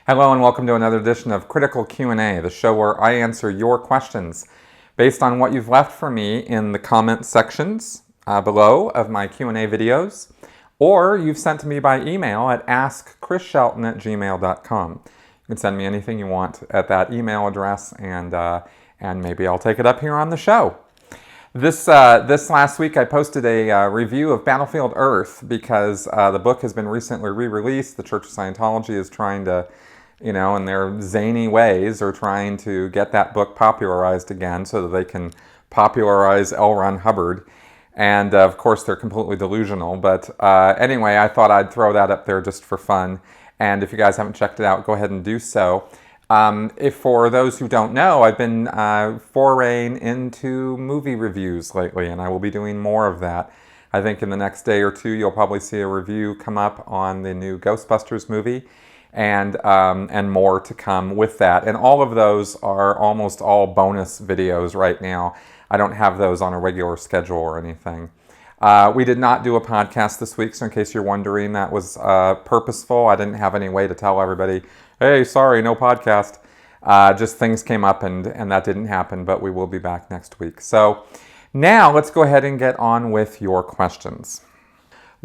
Hello and welcome to another edition of Critical Q&A, the show where I answer your questions based on what you've left for me in the comment sections below of my Q&A videos, or you've sent to me by email at askchrisshelton@gmail.com. You can send me anything you want at that email address, and maybe I'll take it up here on the show. This last week I posted a review of Battlefield Earth because the book has been recently re-released. The Church of Scientology is trying to, in their zany ways, are trying to get that book popularized again so that they can popularize L. Ron Hubbard. And of course they're completely delusional. But anyway, I thought I'd throw that up there just for fun. And if you guys haven't checked it out, go ahead and do so. If for those who don't know, I've been foraying into movie reviews lately, and I will be doing more of that. I think in the next day or two, you'll probably see a review come up on the new Ghostbusters movie, and more to come with that. And all of those are almost all bonus videos right now. I don't have those on a regular schedule or anything. We did not do a podcast this week, so in case you're wondering, that was purposeful. I didn't have any way to tell everybody, hey, sorry, no podcast. Just things came up and that didn't happen, but we will be back next week. So now let's go ahead and get on with your questions.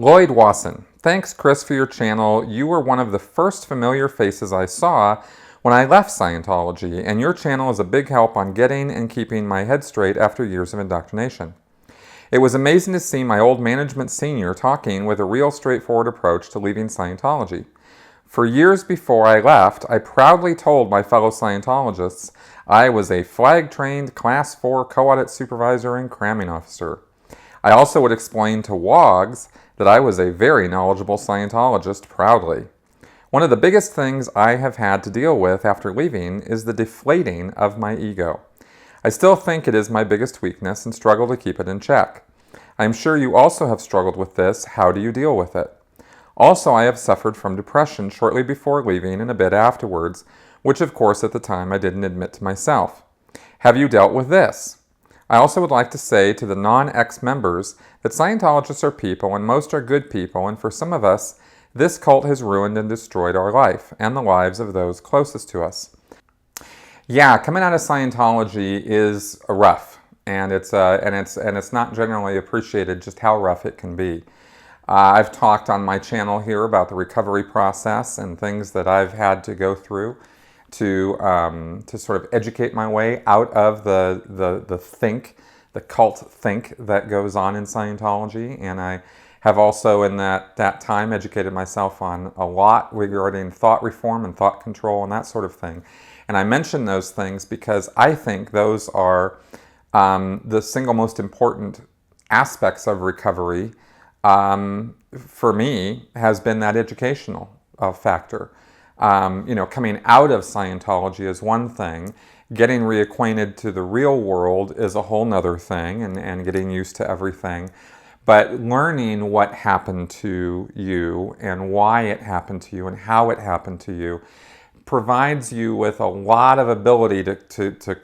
Lloyd Wasson, thanks Chris for your channel. You were one of the first familiar faces I saw when I left Scientology, and your channel is a big help on getting and keeping my head straight after years of indoctrination. It was amazing to see my old management senior talking with a real straightforward approach to leaving Scientology. For years before I left, I proudly told my fellow Scientologists I was a flag-trained Class 4 co-audit supervisor and cramming officer. I also would explain to WOGs that I was a very knowledgeable Scientologist proudly. One of the biggest things I have had to deal with after leaving is the deflating of my ego. I still think it is my biggest weakness and struggle to keep it in check. I am sure you also have struggled with this. How do you deal with it? Also, I have suffered from depression shortly before leaving and a bit afterwards, which of course at the time I didn't admit to myself. Have you dealt with this? I also would like to say to the non-ex-members that Scientologists are people and most are good people, and for some of us, this cult has ruined and destroyed our life and the lives of those closest to us. Yeah, coming out of Scientology is rough, and it's not generally appreciated just how rough it can be. I've talked on my channel here about the recovery process and things that I've had to go through to sort of educate my way out of the cult think that goes on in Scientology. And I have also in that time educated myself on a lot regarding thought reform and thought control and that sort of thing. And I mention those things because I think those are the single most important aspects of recovery. For me, has been that educational factor. Coming out of Scientology is one thing. Getting reacquainted to the real world is a whole nother thing, and getting used to everything. But learning what happened to you and why it happened to you and how it happened to you provides you with a lot of ability to a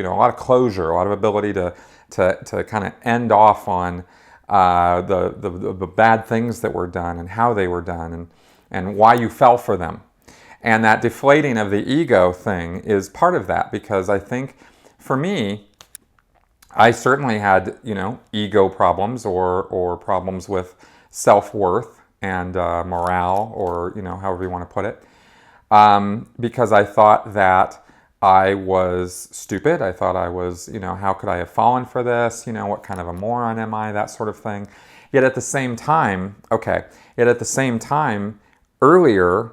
lot of closure, a lot of ability to kind of end off on the bad things that were done and how they were done and why you fell for them. And that deflating of the ego thing is part of that, because I think for me, I certainly had, ego problems or problems with self-worth and morale, or, however you want to put it, because I thought that I was stupid. I thought I was, how could I have fallen for this? What kind of a moron am I? That sort of thing. Yet at the same time, earlier,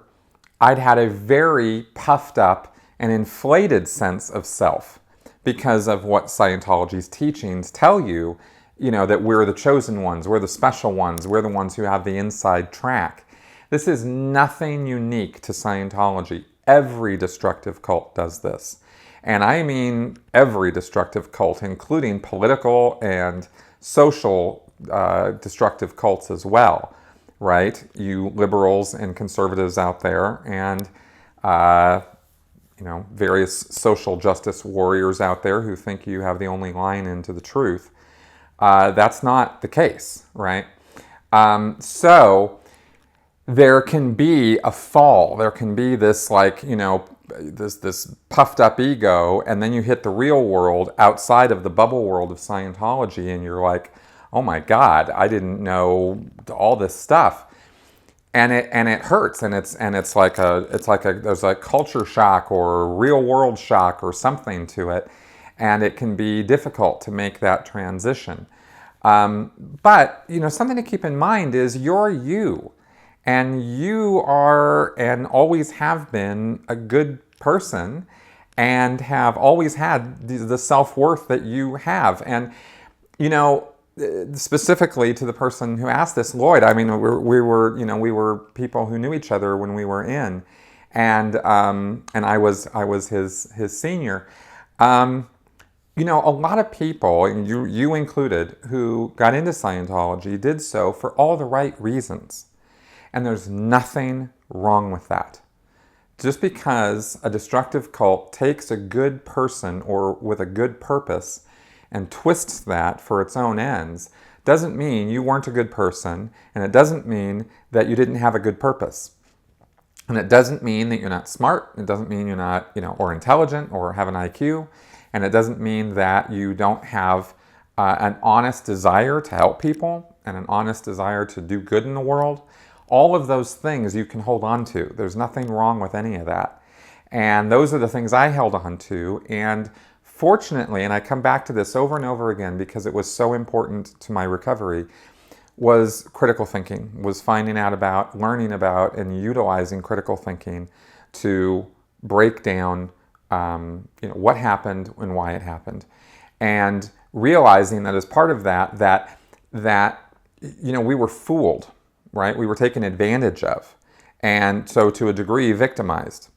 I'd had a very puffed up and inflated sense of self because of what Scientology's teachings tell you, that we're the chosen ones, we're the special ones, we're the ones who have the inside track. This is nothing unique to Scientology. Every destructive cult does this. And I mean every destructive cult, including political and social destructive cults as well, right? You liberals and conservatives out there, and various social justice warriors out there who think you have the only line into the truth. That's not the case, right? So there can be a fall. There can be this, like, this puffed up ego, and then you hit the real world outside of the bubble world of Scientology, and you're like, oh my God, I didn't know all this stuff. And it hurts, and it's like there's a culture shock or a real world shock or something to it, and it can be difficult to make that transition. But something to keep in mind is you're you, and you are and always have been a good person, and have always had the self-worth that you have. And specifically to the person who asked this, Lloyd, I mean, we were people who knew each other when we were in, and I was his senior. A lot of people, and you included, who got into Scientology did so for all the right reasons, and there's nothing wrong with that. Just because a destructive cult takes a good person or with a good purpose and twists that for its own ends doesn't mean you weren't a good person, and it doesn't mean that you didn't have a good purpose. And it doesn't mean that you're not smart, it doesn't mean you're not, or intelligent or have an IQ, and it doesn't mean that you don't have an honest desire to help people and an honest desire to do good in the world. All of those things you can hold on to. There's nothing wrong with any of that. And those are the things I held on to, and fortunately, and I come back to this over and over again because it was so important to my recovery, was critical thinking, was finding out about, learning about, and utilizing critical thinking to break down what happened and why it happened. And realizing that as part of that we were fooled, right? We were taken advantage of. And so to a degree, victimized.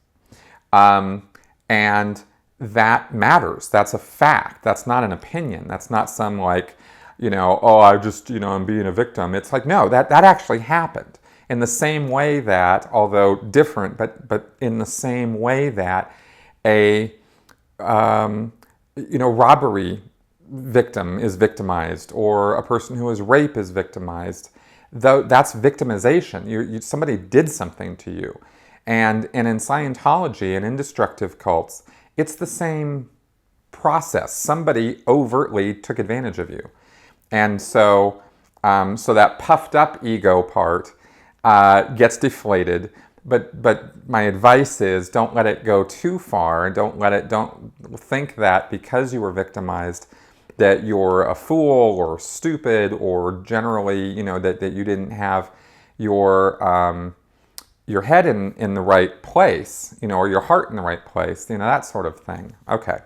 And that matters. That's a fact. That's not an opinion. That's not some I'm being a victim. It's like, no, that actually happened in the same way that, although different, but in the same way that a robbery victim is victimized, or a person who is raped is victimized. Though that's victimization. Somebody did something to you. And in Scientology and in destructive cults, it's the same process. Somebody overtly took advantage of you. And so that puffed up ego part gets deflated. But my advice is, don't let it go too far. Don't think that because you were victimized that you're a fool or stupid, or generally, that you didn't have your head in the right place, or your heart in the right place, that sort of thing. Okay.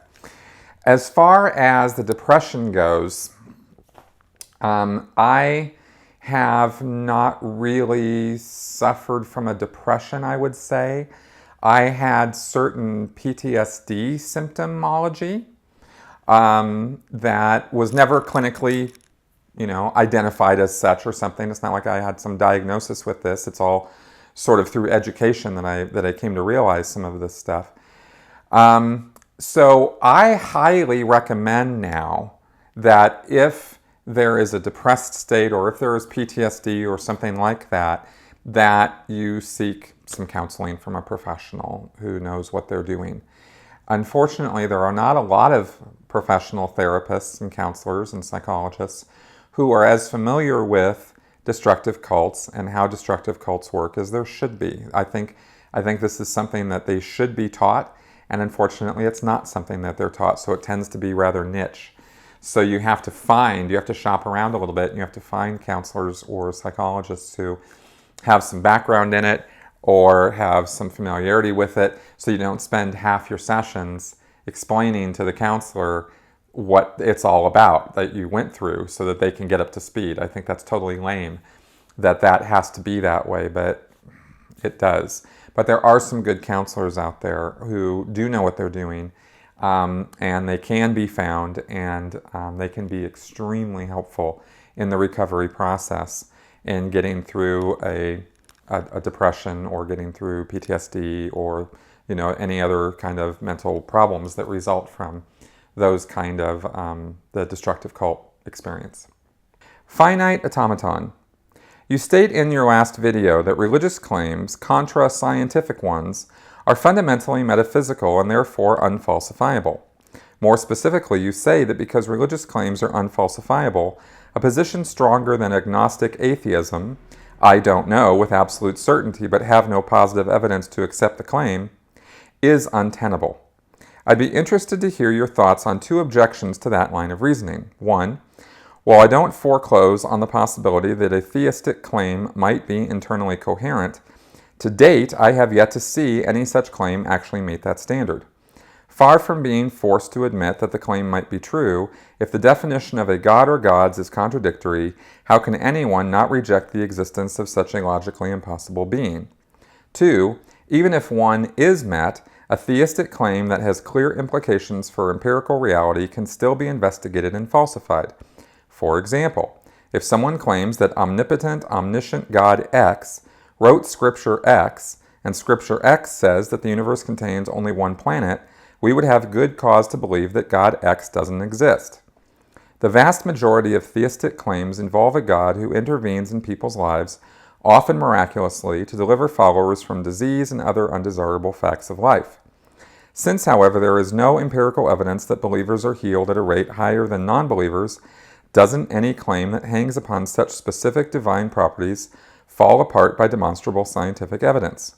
As far as the depression goes, I have not really suffered from a depression, I would say. I had certain PTSD symptomology that was never clinically, identified as such or something. It's not like I had some diagnosis with this. It's all sort of through education that I came to realize some of this stuff. So I highly recommend now that if there is a depressed state, or if there is PTSD or something like that, that you seek some counseling from a professional who knows what they're doing. Unfortunately, there are not a lot of professional therapists and counselors and psychologists who are as familiar with destructive cults and how destructive cults work as there should be. I think this is something that they should be taught, and unfortunately it's not something that they're taught, so it tends to be rather niche. So you have to shop around a little bit, and you have to find counselors or psychologists who have some background in it or have some familiarity with it, so you don't spend half your sessions explaining to the counselor what it's all about that you went through so that they can get up to speed. I think that's totally lame that has to be that way, but it does. But there are some good counselors out there who do know what they're doing, and they can be found, and they can be extremely helpful in the recovery process in getting through a depression, or getting through PTSD, or any other kind of mental problems that result from those kind of the destructive cult experience. Finite automaton. You state in your last video that religious claims, contra scientific ones, are fundamentally metaphysical and therefore unfalsifiable. More specifically, you say that because religious claims are unfalsifiable, a position stronger than agnostic atheism, I don't know with absolute certainty but have no positive evidence to accept the claim, is untenable. I'd be interested to hear your thoughts on two objections to that line of reasoning. One, while I don't foreclose on the possibility that a theistic claim might be internally coherent, to date I have yet to see any such claim actually meet that standard. Far from being forced to admit that the claim might be true, if the definition of a god or gods is contradictory, how can anyone not reject the existence of such a logically impossible being? 2. Even if one is met, a theistic claim that has clear implications for empirical reality can still be investigated and falsified. For example, if someone claims that omnipotent, omniscient God X wrote Scripture X, and Scripture X says that the universe contains only one planet, we would have good cause to believe that God X doesn't exist. The vast majority of theistic claims involve a God who intervenes in people's lives, often miraculously, to deliver followers from disease and other undesirable facts of life. Since, however, there is no empirical evidence that believers are healed at a rate higher than non-believers, doesn't any claim that hangs upon such specific divine properties fall apart by demonstrable scientific evidence?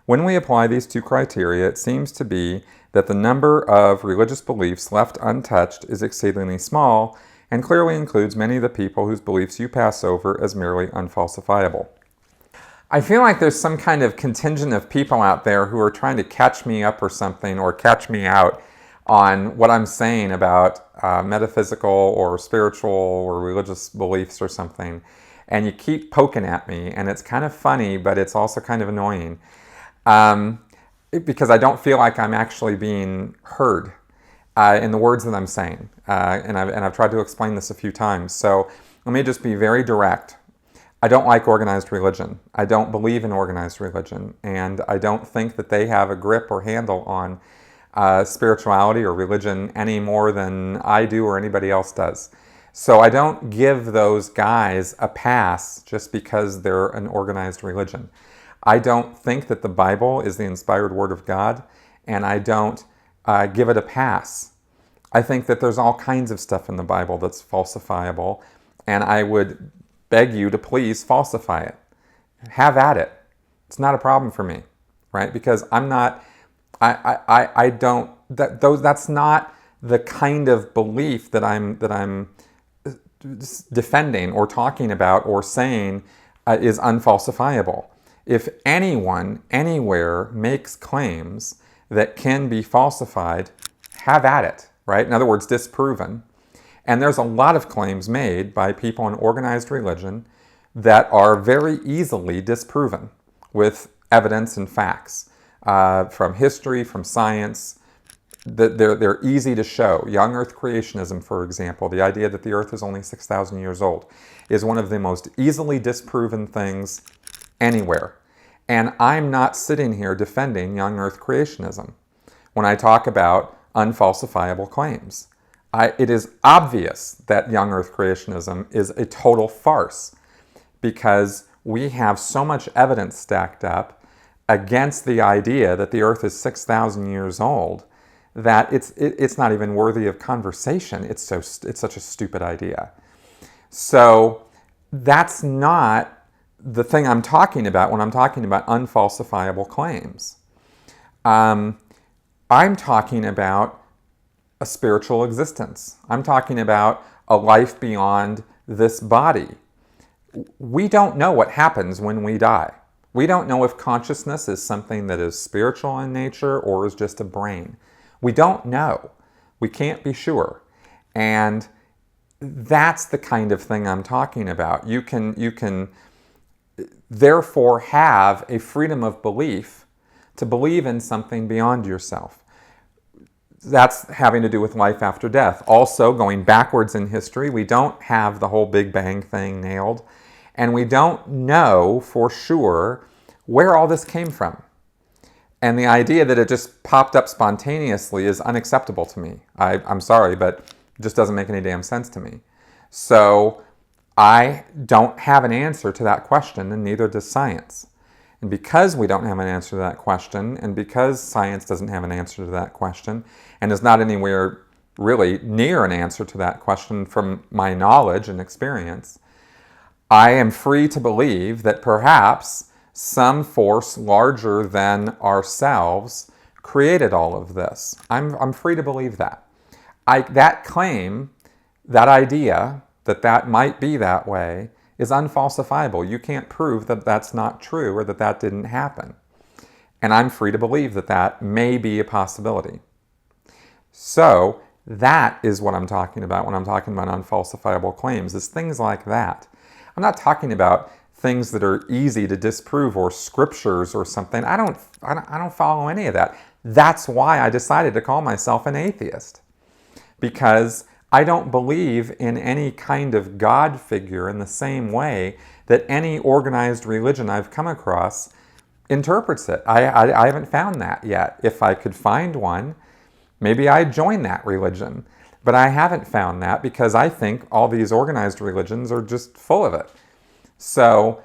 When we apply these two criteria, it seems to be that the number of religious beliefs left untouched is exceedingly small and clearly includes many of the people whose beliefs you pass over as merely unfalsifiable. I feel like there's some kind of contingent of people out there who are trying to catch me up or something, or catch me out on what I'm saying about metaphysical or spiritual or religious beliefs or something. And you keep poking at me, and it's kind of funny, but it's also kind of annoying. Because I don't feel like I'm actually being heard in the words that I'm saying. And I've tried to explain this a few times. So let me just be very direct. I don't like organized religion. I don't believe in organized religion. And I don't think that they have a grip or handle on spirituality or religion any more than I do or anybody else does. So I don't give those guys a pass just because they're an organized religion. I don't think that the Bible is the inspired word of God, and I don't give it a pass. I think that there's all kinds of stuff in the Bible that's falsifiable, and I would beg you to please falsify it. Have at it. It's not a problem for me, right? Because I'm not, I don't, that's not the kind of belief that I'm defending or talking about or saying is unfalsifiable. If anyone, anywhere, makes claims that can be falsified, have at it, right? In other words, disproven. And there's a lot of claims made by people in organized religion that are very easily disproven with evidence and facts from history, from science. They're easy to show. Young Earth creationism, for example, the idea that the Earth is only 6,000 years old, is one of the most easily disproven things anywhere. And I'm not sitting here defending young Earth creationism when I talk about unfalsifiable claims. It is obvious that young Earth creationism is a total farce because we have so much evidence stacked up against the idea that the Earth is 6,000 years old that it's not even worthy of conversation. It's such a stupid idea. So that's not the thing I'm talking about when I'm talking about unfalsifiable claims. I'm talking about a spiritual existence. I'm talking about a life beyond this body. We don't know what happens when we die. We don't know if consciousness is something that is spiritual in nature or is just a brain. We don't know. We can't be sure. And that's the kind of thing I'm talking about. You can therefore have a freedom of belief to believe in something beyond yourself. That's having to do with life after death. Also, going backwards in history, we don't have the whole Big Bang thing nailed, and we don't know for sure where all this came from. And the idea that it just popped up spontaneously is unacceptable to me. I'm sorry, but it just doesn't make any damn sense to me. So I don't have an answer to that question, and neither does science. And because we don't have an answer to that question, and because science doesn't have an answer to that question, and is not anywhere really near an answer to that question from my knowledge and experience, I am free to believe that perhaps some force larger than ourselves created all of this. I'm free to believe that. That claim, that idea, that might be that way, is unfalsifiable. You can't prove that that's not true or that that didn't happen. And I'm free to believe that that may be a possibility. So that is what I'm talking about when I'm talking about unfalsifiable claims, is things like that. I'm not talking about things that are easy to disprove or scriptures or something. I don't follow any of that. That's why I decided to call myself an atheist. Because I don't believe in any kind of God figure in the same way that any organized religion I've come across interprets it. I haven't found that yet. If I could find one, maybe I'd join that religion. But I haven't found that because I think all these organized religions are just full of it. So,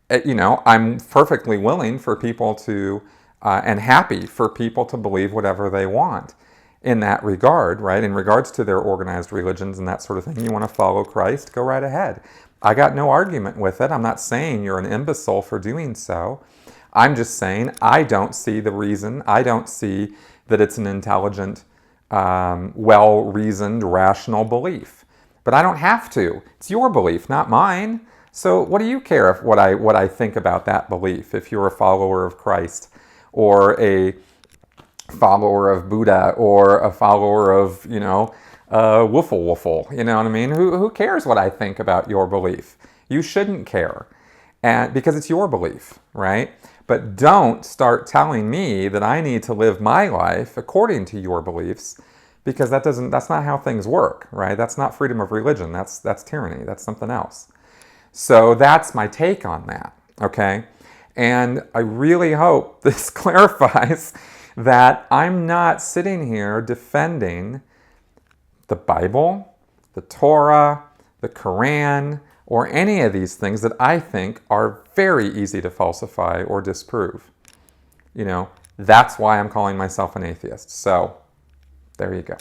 I'm perfectly willing for people to, and happy for people to believe whatever they want in that regard, right? In regards to their organized religions and that sort of thing. You want to follow Christ, go right ahead. I got no argument with it. I'm not saying you're an imbecile for doing so. I'm just saying I don't see the reason. I don't see that it's an intelligent, well-reasoned, rational belief. But I don't have to. It's your belief, not mine. So what do you care if what I think about that belief, if you're a follower of Christ or a follower of Buddha or a follower of, woofle woofle, you know what I mean? Who cares what I think about your belief? You shouldn't care, and because it's your belief, right? But don't start telling me that I need to live my life according to your beliefs, because that's not how things work, right? That's not freedom of religion. That's tyranny. That's something else. So that's my take on that, okay? And I really hope this clarifies that I'm not sitting here defending the Bible, the Torah, the Quran, or any of these things that I think are very easy to falsify or disprove. That's why I'm calling myself an atheist. So, there you go.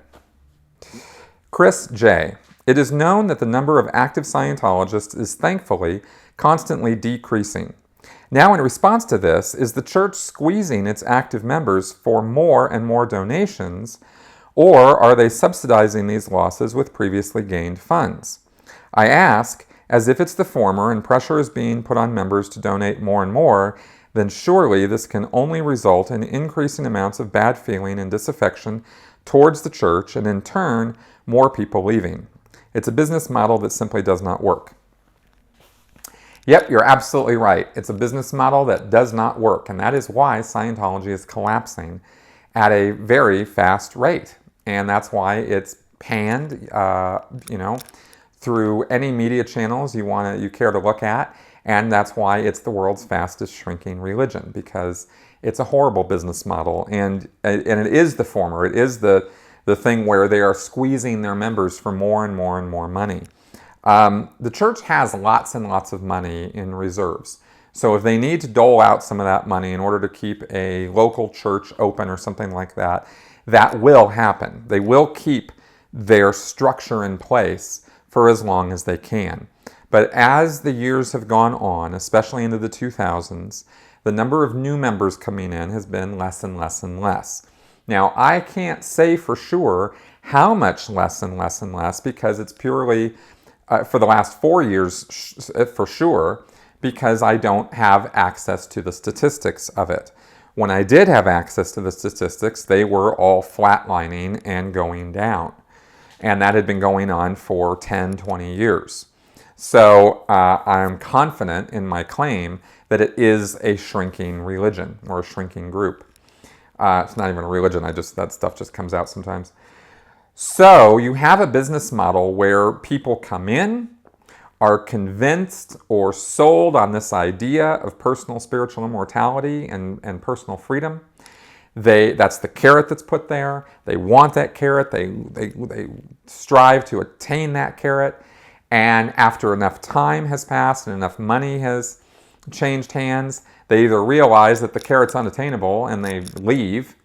Chris J. It is known that the number of active Scientologists is thankfully constantly decreasing. Now, in response to this, is the church squeezing its active members for more and more donations, or are they subsidizing these losses with previously gained funds? I ask, as if it's the former and pressure is being put on members to donate more and more, then surely this can only result in increasing amounts of bad feeling and disaffection towards the church, and in turn, more people leaving. It's a business model that simply does not work. Yep, you're absolutely right. It's a business model that does not work, and that is why Scientology is collapsing at a very fast rate. And that's why it's panned, through any media channels you care to look at, and that's why it's the world's fastest shrinking religion, because it's a horrible business model, and it is the former. It is the thing where they are squeezing their members for more and more and more money. The church has lots and lots of money in reserves. So if they need to dole out some of that money in order to keep a local church open or something like that, that will happen. They will keep their structure in place for as long as they can. But as the years have gone on, especially into the 2000s, the number of new members coming in has been less and less and less. Now, I can't say for sure how much less and less and less, because it's purely for the last 4 years for sure, because I don't have access to the statistics of it. When I did have access to the statistics, they were all flatlining and going down. And that had been going on for 10, 20 years. So I'm confident in my claim that it is a shrinking religion or a shrinking group. It's not even a religion, that stuff just comes out sometimes. So you have a business model where people come in, are convinced or sold on this idea of personal spiritual immortality and personal freedom. That's the carrot that's put there. They want that carrot. They strive to attain that carrot. And after enough time has passed and enough money has changed hands, they either realize that the carrot's unattainable and they leave,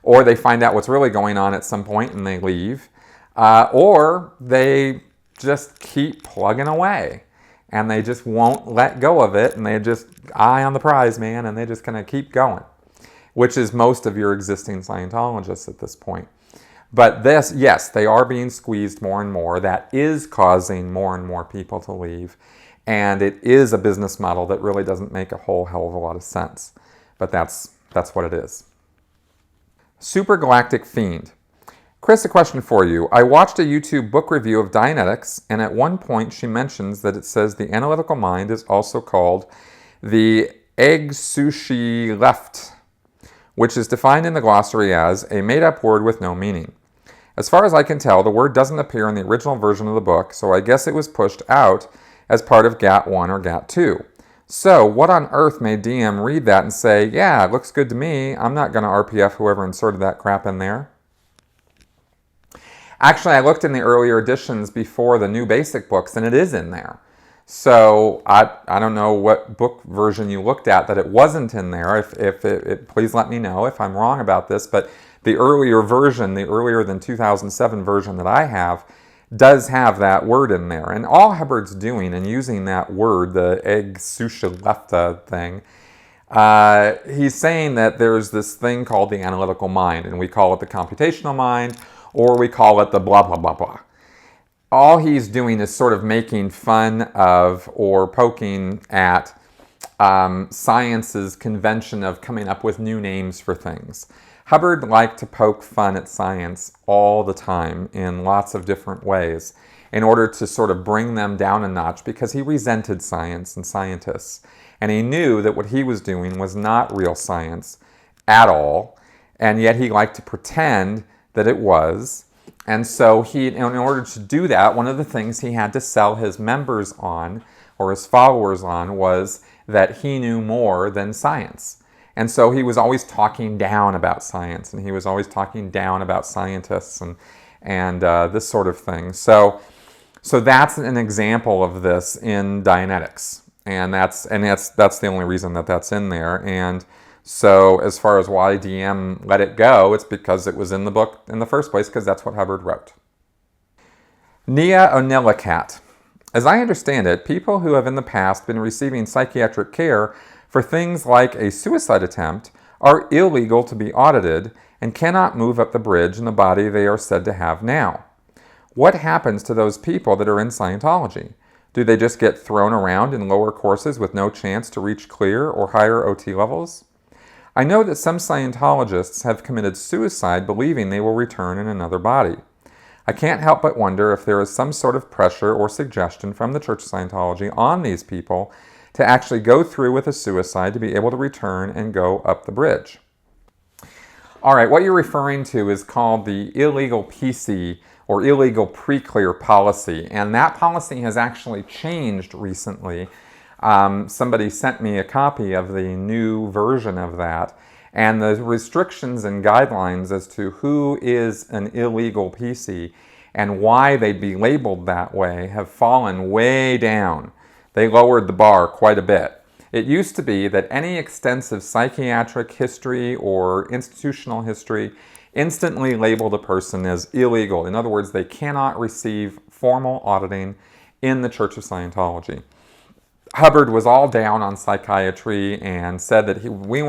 or they find out what's really going on at some point and they leave, or they just keep plugging away and they just won't let go of it, and they just eye on the prize, man, and they just kind of keep going, which is most of your existing Scientologists at this point. But this, yes, they are being squeezed more and more. That is causing more and more people to leave. And it is a business model that really doesn't make a whole hell of a lot of sense. But that's what it is. Supergalactic Fiend. Chris, a question for you. I watched a YouTube book review of Dianetics, and at one point she mentions that it says the analytical mind is also called the Xenu left, which is defined in the glossary as a made-up word with no meaning. As far as I can tell, the word doesn't appear in the original version of the book, so I guess it was pushed out as part of GAT 1 or GAT 2. So, what on earth made DM read that and say, yeah, it looks good to me, I'm not going to RPF whoever inserted that crap in there? Actually, I looked in the earlier editions before the new basic books, and it is in there. So I don't know what book version you looked at that it wasn't in there. If it, please let me know if I'm wrong about this. But the earlier version, the earlier than 2007 version that I have, does have that word in there. And all Hubbard's doing and using that word, the Xenu thing, he's saying that there's this thing called the analytical mind, and we call it the computational mind, or we call it the blah, blah, blah, blah. All he's doing is sort of making fun of or poking at science's convention of coming up with new names for things. Hubbard liked to poke fun at science all the time in lots of different ways in order to sort of bring them down a notch, because he resented science and scientists. And he knew that what he was doing was not real science at all, and yet he liked to pretend that it was. And so in order to do that, one of the things he had to sell his members on, or his followers on, was that he knew more than science. And so he was always talking down about science, and he was always talking down about scientists and this sort of thing. So that's an example of this in Dianetics, and that's the only reason that that's in there. And so as far as why DM let it go, it's because it was in the book in the first place, because that's what Hubbard wrote. Nia Onelicat. As I understand it, people who have in the past been receiving psychiatric care for things like a suicide attempt are illegal to be audited and cannot move up the bridge in the body they are said to have now. What happens to those people that are in Scientology? Do they just get thrown around in lower courses with no chance to reach clear or higher OT levels? I know that some Scientologists have committed suicide believing they will return in another body. I can't help but wonder if there is some sort of pressure or suggestion from the Church of Scientology on these people to actually go through with a suicide to be able to return and go up the bridge. All right, what you're referring to is called the illegal PC, or illegal pre-clear policy, and that policy has actually changed recently. Somebody sent me a copy of the new version of that, and the restrictions and guidelines as to who is an illegal PC and why they'd be labeled that way have fallen way down. They lowered the bar quite a bit. It used to be that any extensive psychiatric history or institutional history instantly labeled a person as illegal. In other words, they cannot receive formal auditing in the Church of Scientology. Hubbard was all down on psychiatry and said that we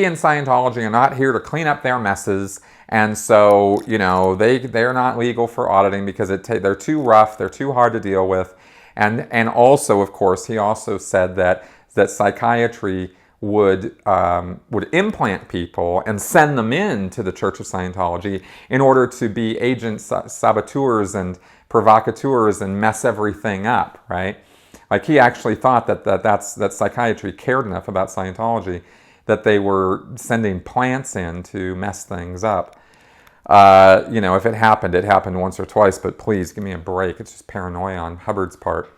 in Scientology are not here to clean up their messes, and so they're not legal for auditing because they're too rough, they're too hard to deal with, and also, of course, he also said that psychiatry would implant people and send them in to the Church of Scientology in order to be agents, saboteurs, and provocateurs and mess everything up, right? Like, he actually thought that psychiatry cared enough about Scientology that they were sending plants in to mess things up. If it happened once or twice, but please give me a break. It's just paranoia on Hubbard's part.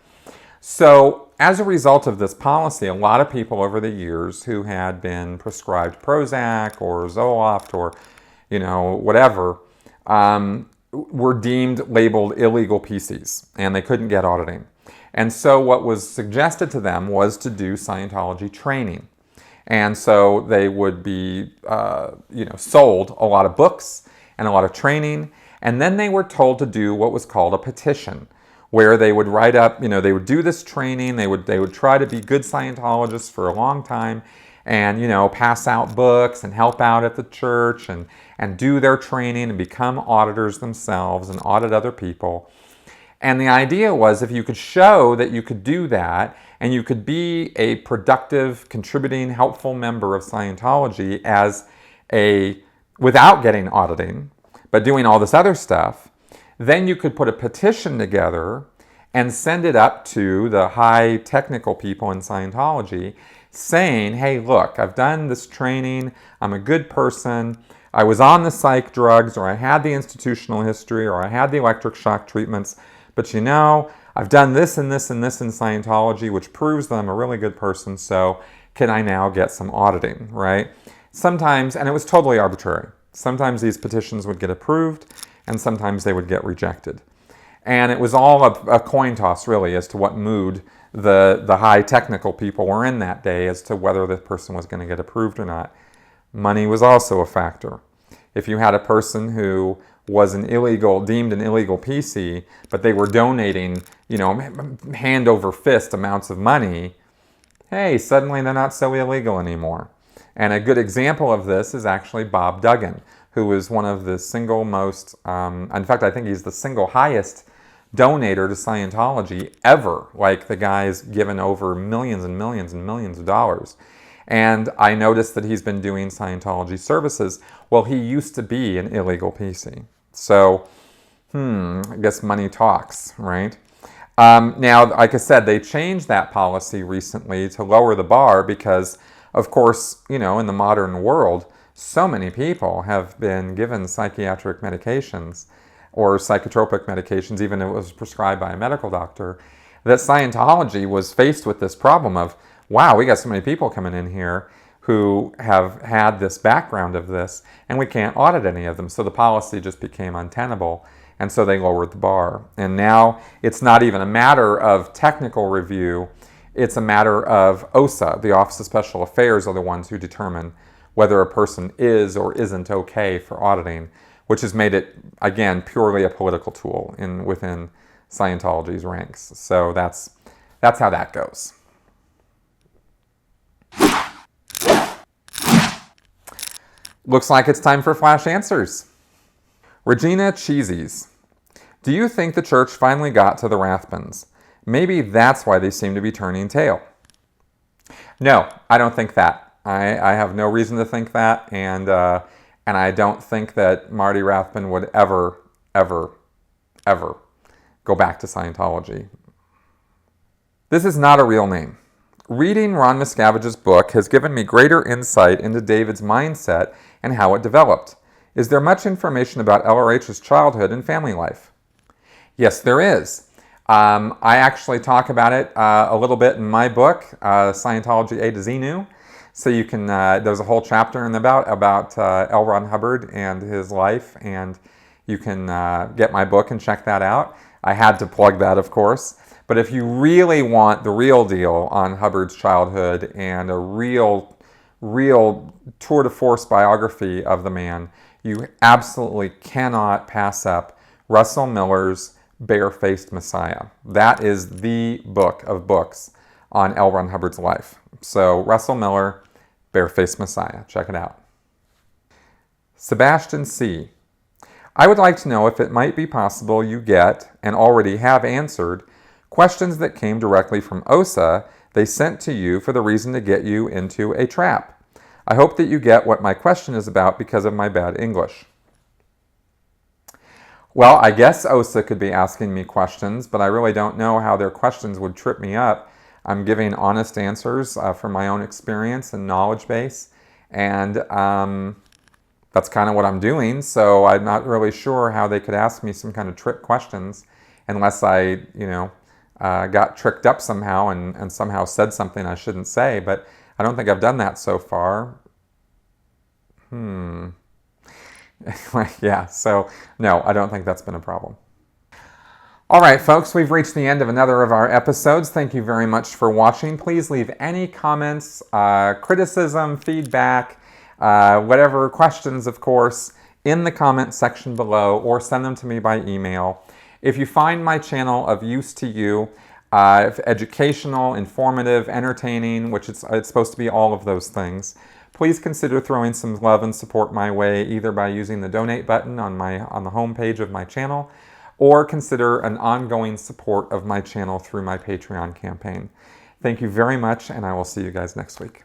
So as a result of this policy, a lot of people over the years who had been prescribed Prozac or Zoloft or, whatever, were deemed labeled illegal PCs, and they couldn't get auditing. And so what was suggested to them was to do Scientology training. And so they would be, sold a lot of books and a lot of training. And then they were told to do what was called a petition, where they would write up, they would do this training. They would try to be good Scientologists for a long time and, pass out books and help out at the church and do their training and become auditors themselves and audit other people. And the idea was if you could show that you could do that and you could be a productive, contributing, helpful member of Scientology without getting auditing, but doing all this other stuff, then you could put a petition together and send it up to the high technical people in Scientology saying, hey, look, I've done this training, I'm a good person, I was on the psych drugs, or I had the institutional history, or I had the electric shock treatments, but I've done this and this and this in Scientology, which proves that I'm a really good person, so can I now get some auditing, right? Sometimes, and it was totally arbitrary, sometimes these petitions would get approved, and sometimes they would get rejected. And it was all a coin toss, really, as to what mood the high technical people were in that day as to whether the person was going to get approved or not. Money was also a factor. If you had a person who was deemed an illegal PC, but they were donating, hand over fist amounts of money, hey, suddenly they're not so illegal anymore. And a good example of this is actually Bob Duggan, who is one of the single most, in fact, I think he's the single highest donator to Scientology ever. Like, the guy's given over millions and millions and millions of dollars. And I noticed that he's been doing Scientology services. Well, he used to be an illegal PC. So, I guess money talks, right? Now, like I said, they changed that policy recently to lower the bar because, of course, in the modern world, so many people have been given psychiatric medications or psychotropic medications, even if it was prescribed by a medical doctor, that Scientology was faced with this problem of, wow, we got so many people coming in here who have had this background of this, and we can't audit any of them. So the policy just became untenable, and so they lowered the bar. And now it's not even a matter of technical review, it's a matter of OSA, the Office of Special Affairs, are the ones who determine whether a person is or isn't okay for auditing, which has made it, again, purely a political tool within Scientology's ranks. So that's how that goes. Looks like it's time for Flash Answers. Regina Cheesies. Do you think the church finally got to the Rathbans? Maybe that's why they seem to be turning tail. No, I don't think that. I have no reason to think that, and I don't think that Marty Rathbun would ever go back to Scientology. This is not a real name. Reading Ron Miscavige's book has given me greater insight into David's mindset and how it developed. Is there much information about LRH's childhood and family life? Yes, there is. I actually talk about it a little bit in my book, Scientology A to Xenu. So you can, there's a whole chapter about L. Ron Hubbard and his life, and you can get my book and check that out. I had to plug that, of course. But if you really want the real deal on Hubbard's childhood and a real tour de force biography of the man, you absolutely cannot pass up Russell Miller's Barefaced Messiah. That is the book of books on L. Ron Hubbard's life. So Russell Miller, Barefaced Messiah. Check it out. Sebastian C. I would like to know if it might be possible you get, and already have answered, questions that came directly from OSA they sent to you for the reason to get you into a trap. I hope that you get what my question is about because of my bad English. Well, I guess OSA could be asking me questions, but I really don't know how their questions would trip me up. I'm giving honest answers from my own experience and knowledge base, and that's kind of what I'm doing, so I'm not really sure how they could ask me some kind of trick questions unless I, got tricked up somehow and somehow said something I shouldn't say, but I don't think I've done that so far. Yeah, so no, I don't think that's been a problem. All right, folks, we've reached the end of another of our episodes. Thank you very much for watching. Please leave any comments, criticism, feedback, whatever questions, of course, in the comment section below, or send them to me by email. If you find my channel of use to you, educational, informative, entertaining, which it's supposed to be all of those things, please consider throwing some love and support my way, either by using the donate button on the home page of my channel, or consider an ongoing support of my channel through my Patreon campaign. Thank you very much, and I will see you guys next week.